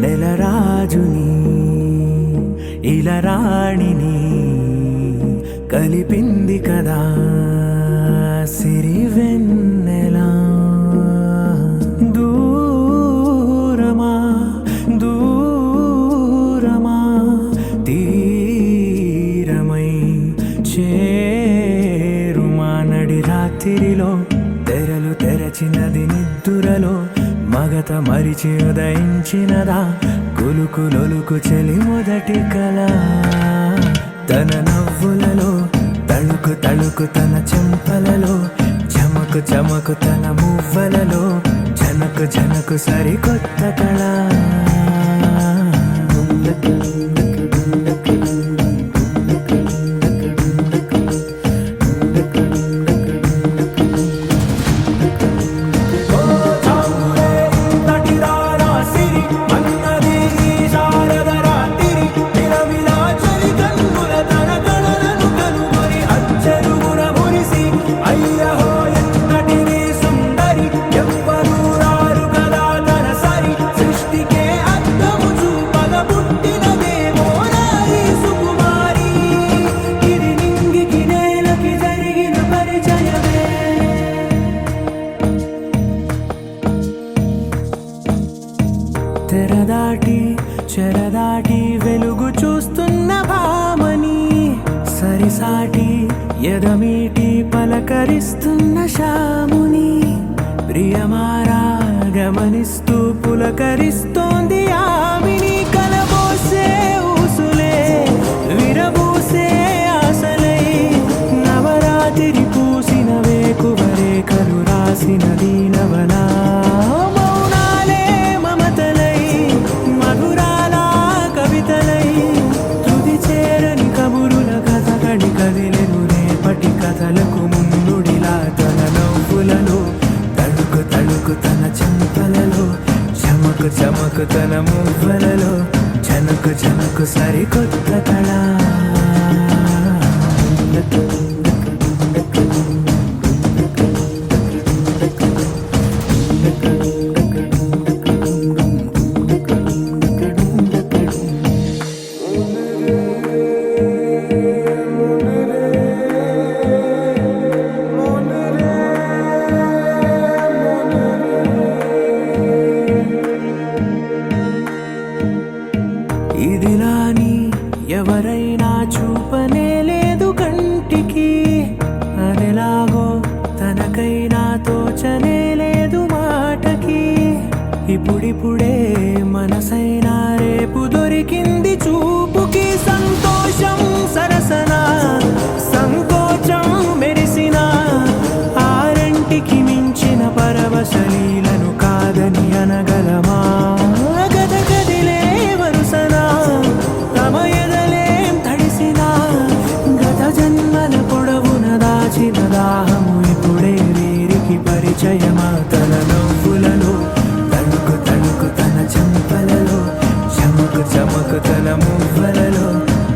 నెలరాజుని ఇలరాణిని కలిపింది కదా సిరివెన్నెలా దూరమా దూరమా తీరమై చేరుమా నడి రాత్రిలో తెరలు తెరచినది నిద్దురలో మగత మరిచి ఉదయించినదా కులుకులొలుకు చెలి మొదటి కళ తన నవ్వులలో తళుకు తళుకు తన చెంపలలో చమకు చమకు తన మువ్వలలో జనకు జనకు సరికొత్త కళ తెరదాటి చెరదాటి వెలుగు చూస్తున్న భామని సరిసాటి ఎదమీటి పలకరిస్తున్న శాముని ప్రియమారా గమనిస్తూ పులకరిస్తోంది ఆవిని కలబోసే ఊసులే విరబూసే ఆశలై నవరాత్రి పూసిన వేకువరే పూసినది నవల మౌనాలే మమతలై మధురాల కవితలై తుది చేరని కబురుల కథ కడి కదిలెను రేపటి కథలకు ముందుడిలా తన నవ్వులలో తడుకు తడుకు తన చెంపలలో చమకు చమకు తన మువ్వలలో చనుకు చనుకు సరికొత్త కళ ఇదిలాని ఎవరైనా చూపనే లేదు కంటికి అదెలాగో తనకైనా తోచనే లేదు మాటకి ఇప్పుడిప్పుడే మనసైనా రేపు దొరికింది చూపుకి సంతోషం సరసన సంకోచం మెరిసిన ఆరంటికి మించిన పరవశలీలను కాదని అనగలమా గద గదిలే వరుసనా తమ ఎదలేం తడిసినా గత జన్మల పొడవున దాచిన దాహము ఇప్పుడే వీరికి పరిచయమా తన నవ్వులలో తణుకు తణుకు తన చెంపలలో చమకు చమకు తన మువ్వలలో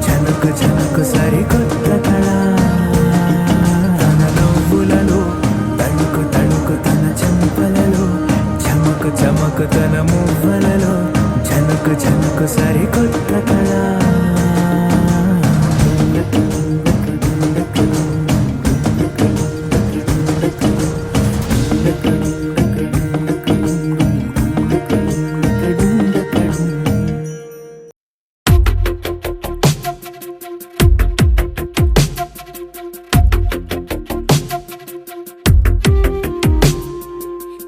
చనుకు చనుకు సరికొత్త కళ తన నవ్వులలో తణుకు తణుకు తన చెంపలలో చమకు చమకు తన మువ్వలలో చనుకు చనుకు సరికొత్త కళ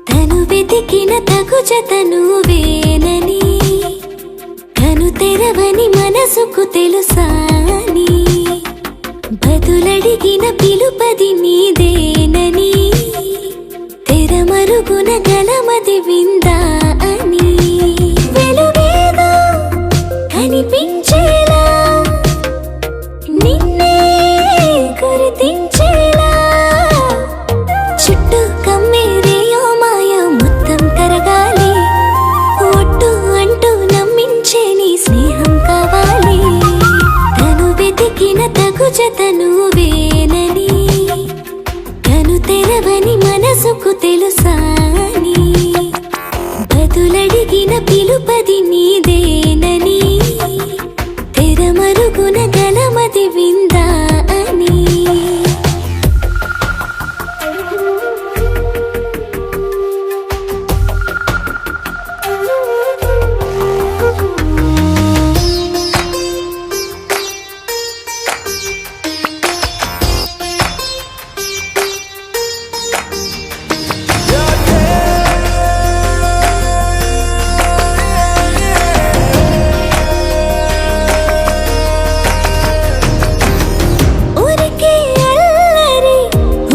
తను వెతికిన తగు జతను వేనని కను తెరవని మనసుకు తెలుసాని బదులడిగిన పిలుపది నీదేనని తెరమరుగున గలమది విందా అని వెలుగేదో కనిపించేలా నిన్నే గుర్తించేలా చుట్టూ కమ్మేరేయో మాయ మొత్తం కరగాలి ఒట్టు అంటూ నమ్మించే నీ స్నేహం కావాలి తను వెతికిన తగు జతను వేనని కను తెరవని మనసుకు తెలుసాని బదులడిగిన పిలుపది నీదేనని తెరమరుగున గలమది విందా అని ఊరికే అల్లరి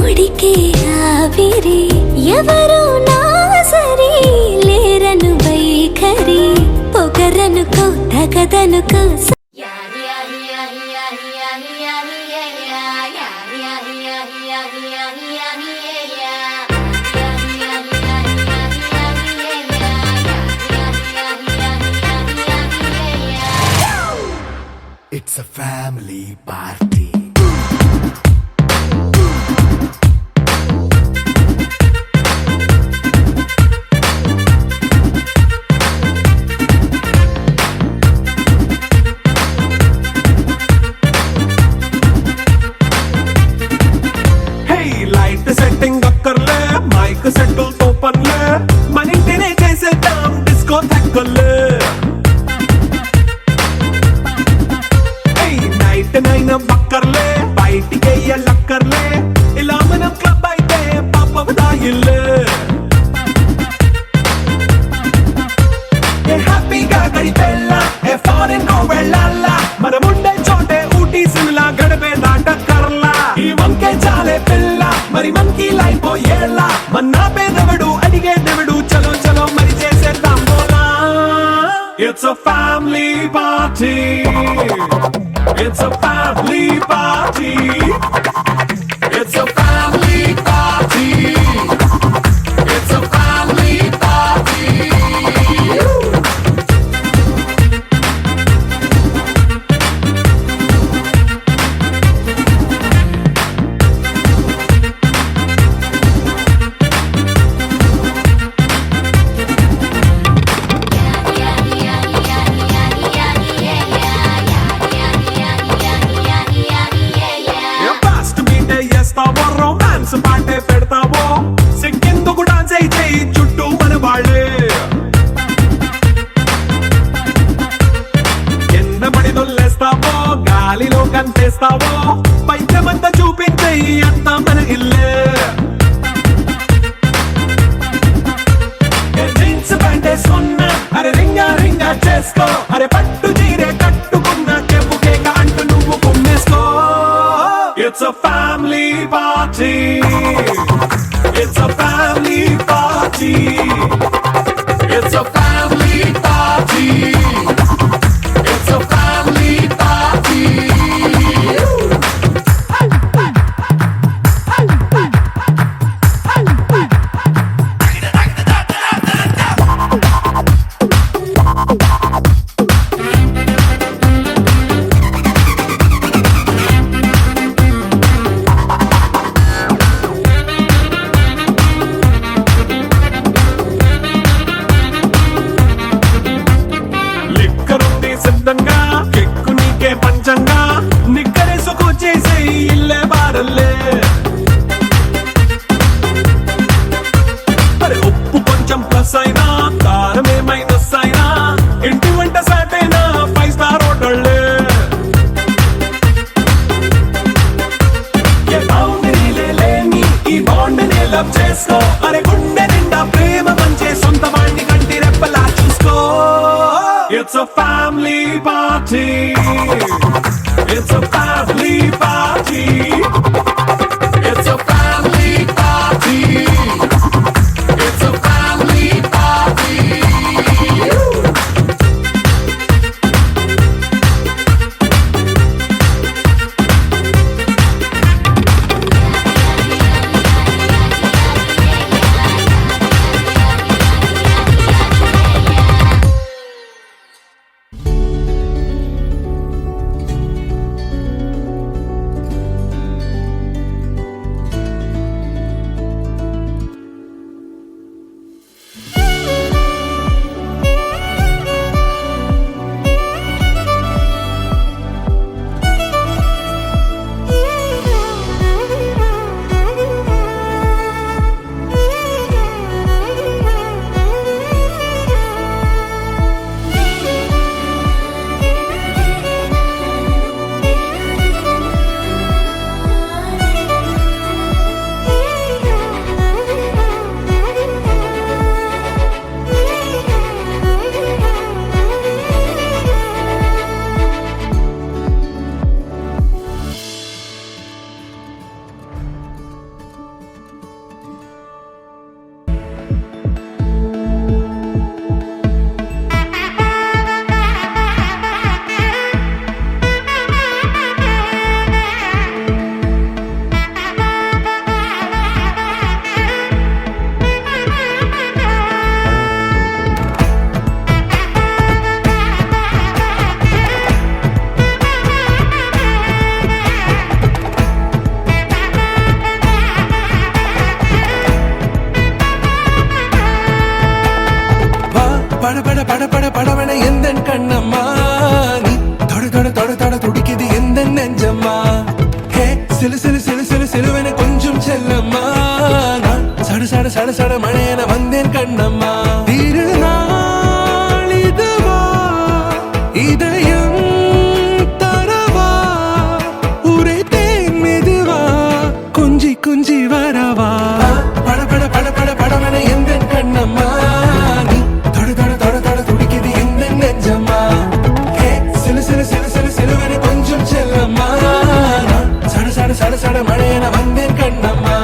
ఉడికే ఆవిరి ఎవరు నా సరి లేరను వైఖరి పొగరనుకో తగదనుకో It's a family party. Hey, light setting అక్కర్లే మైక్ సెట్టుల్ తో పనులే మన ఇంటినే చేసేద్దాం డిస్కో థెక్కలే నైట్ నైన్ బక్కర్లే బయటికి లక్కర్లే ఇలా మనం క్లబ్ అయితే పాపం దాయిల్లే హ్యాపీగా గడిపెళ్ళ ఏ ఫారెన్ నో వెళ్ళాల మనముండే చోటే ఊటీ సిమ్లా గడిపే దాట కర్లా ఈ వంకే చాలే పిల్ల మరి మనకి లైఫ్ ఏళ్ళ మన్నా It's a family party. It's a family party. It's a family party. It's a family party. Fast మీటే చేస్తావో రొమాన్స్ పాటే పెడతావో సిగ్గెందుకు డాన్స్ అయితే చుట్టూ మన వాళ్ళే కింద పడి దొల్లేస్తావో గాలిలో కంతేస్తావో పైద్యమంతా చూపించే అంతా మన ఇల్లే జీన్స్ ప్యాంటే సొన్న అరే రింగా రింగా చేసుకో అరే పట్టు చీరే కట్టుకున్న చెప్పుకే అంటూ నువ్వు కుమ్మేసుకో. It's a family party. It's a family party. It's a family party. It's a family party. లిక్కరుంది సిద్ధంగా కెక్కు నీకే పంచంగా నిక్కరేసుకు చేసే ఇల్లే బారల్లే అరే ఉప్పు కొంచెం ప్లస్ అయినా కారమే మైనస్ అయినా ఇంటి వంట సాటైనా 5 స్టార్ హోటళ్ళే ఏ బౌండరీలే లేని ఈ బాండ్ని లవ్ చేసుకో అరే గుండె నిండా ప్రేమ పంచే సొంత వాణ్ణి కంటి రెప్పలా చూసుకో. It's a family party. It's a family party. It's a family party. It's a family party. படவன எந்தன் கண்ணம்மா நீ தொட தொட தொட தொட துடிக்குது எந்தன் நெஞ்சம்மா ஹே சிலு சிலு சிலு சிலு சிலுவென கொஞ்சம் செல்லம்மா நான் சட சட சட சட மழையென வந்தேன் கண்ணம்மா திருநாள் இதுவா இதயம் தரவா உரைத்தேன் மெதுவா கொஞ்சி கொஞ்சி வரவா பட பட பட பட படவன எந்தன் கண்ணம்மா நீ தொட தொட தொட தொட துடிக்குது எந்தன் நெஞ்சம்மா ஹே சிலு சிலு சிலு சிலு சிலுவென கொஞ்சம் செல்லம்மா நான் சட சட சட சட மழையென வந்தேன் கண்ணம்மா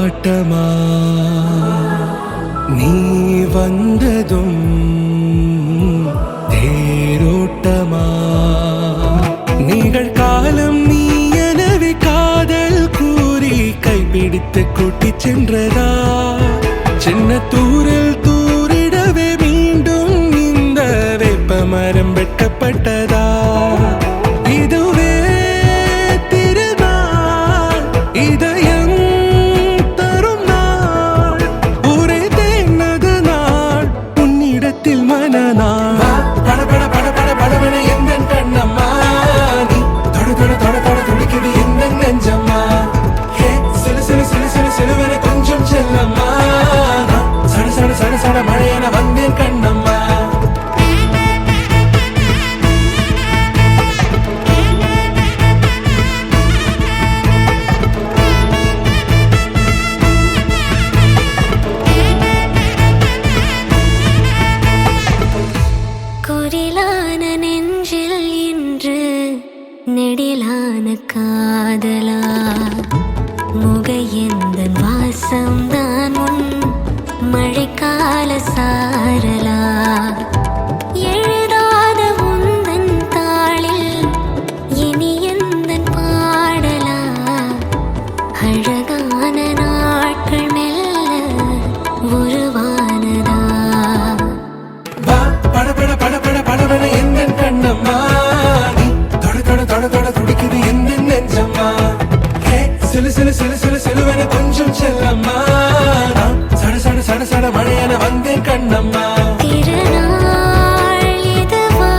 ஆட்டமா நீ வந்ததும் தேரோட்டமா நிகழ்காலம் நீ எனவே காதல் கூறி கைப்பிடித்து கூட்டிச் சென்றதா சின்ன தூரல் தூரிடவே மீண்டும் இந்த வேப்பமரம் வெட்டப்பட்டதா இதுவே திருநாள் இதயம் தரும் நாள் ஒரே தேனது நாள் உன்னிடத்தில் மனநாள் பட பட பட பட படவென எந்தன் கண்ணம்மா நீ தொட தொட தொட தொட துடிக்குது எந்தன் நெஞ்சம்மா ஹே சிலு சிலு சிலு சிலு சிலுவென கொஞ்சம் செல்லம்மா சட சட சட சட மழையென வந்தேன் கண்ணம்மா குரிலான நெஞ்சில் இன்று நெடிலான காதலா முகையெந்தன் வாசம்தான் உன் மழைக்கால சாரலா எழுதாத உந்தன் தாளில் இனி எந்தன் பாடலா அழகான நாட்கள் மெல்ல உருவானதா வா பட பட பட பட படவென எந்தன் கண்ணம்மா நீ தொட தொட தொட தொட துடிக்குது எந்தன் நெஞ்சம்மா ஹே சிலு சிலு சிலு சிலு சிலுவென கொஞ்சம் செல்லம்மா சட சட சட சட மழையென வந்தேன் கண்ணம்மா திருநாள் இதுவா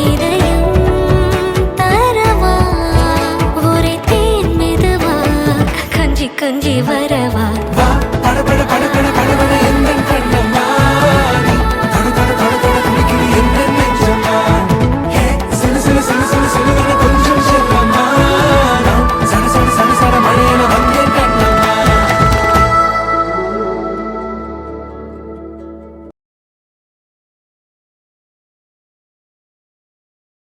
இதயம் தரவா ஒரே தேன் மெதுவா கஞ்சி கஞ்சி